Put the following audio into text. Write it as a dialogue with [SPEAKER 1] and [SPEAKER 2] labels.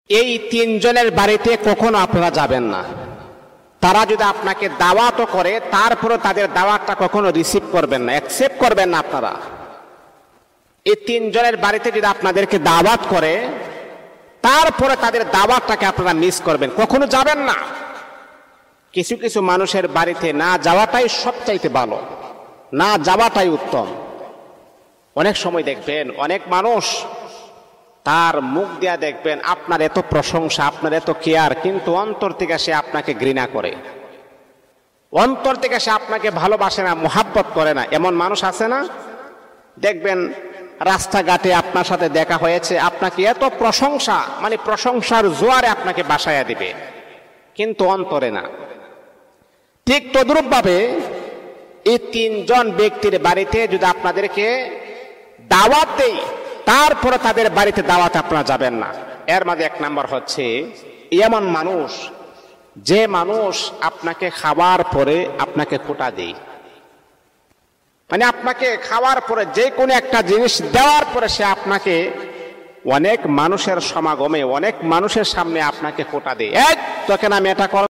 [SPEAKER 1] এই তিনজনের বাড়িতে কখনো আপনারা যাবেন না। তারা যদি আপনাকে দাওয়াতও করে তারপরে তাদের দাওয়াতটা কখনো রিসিভ করবেন না, অ্যাকসেপ্ট করবেন না। আপনারা এই তিনজনের বাড়িতে যদি আপনাদেরকে দাওয়াত করে তারপরে তাদের দাওয়াতটাকে আপনারা মিস করবেন, কখনো যাবেন না। কিছু কিছু মানুষের বাড়িতে না যাওয়াটাই সবচাইতে ভালো, না যাওয়াটাই উত্তম। অনেক সময় দেখবেন অনেক মানুষ তার মুখ দিয়া দেখবেন আপনার এত প্রশংসা, আপনার এত কেয়ার, কিন্তু অন্তর থেকে সে আপনাকে ঘৃণা করে, অন্তর থেকে সে আপনাকে ভালোবাসে না, মোহাব্বত করে না। এমন মানুষ আছে না? দেখবেন রাস্তাঘাটে আপনার সাথে দেখা হয়েছে, আপনাকে এত প্রশংসা, মানে প্রশংসার জোয়ারে আপনাকে বাসায়া দিবে, কিন্তু অন্তরে না। ঠিক তদ্রূপ ভাবে এই তিনজন ব্যক্তির বাড়িতে যদি আপনাদেরকে দাওয়াত দেই তারপরে তাদের বাড়িতে দাওয়াত আপনারা যাবেন না। এর মধ্যে এক নাম্বার হচ্ছে এমন মানুষ যে মানুষ আপনাকে খাওয়ার পরে আপনাকে খোঁটা দেয়, মানে আপনাকে খাওয়ার পরে যে কোনো একটা জিনিস দেওয়ার পরে সে আপনাকে অনেক মানুষের সমাগমে, অনেক মানুষের সামনে আপনাকে খোঁটা দেয়, এই তোকে না আমি এটা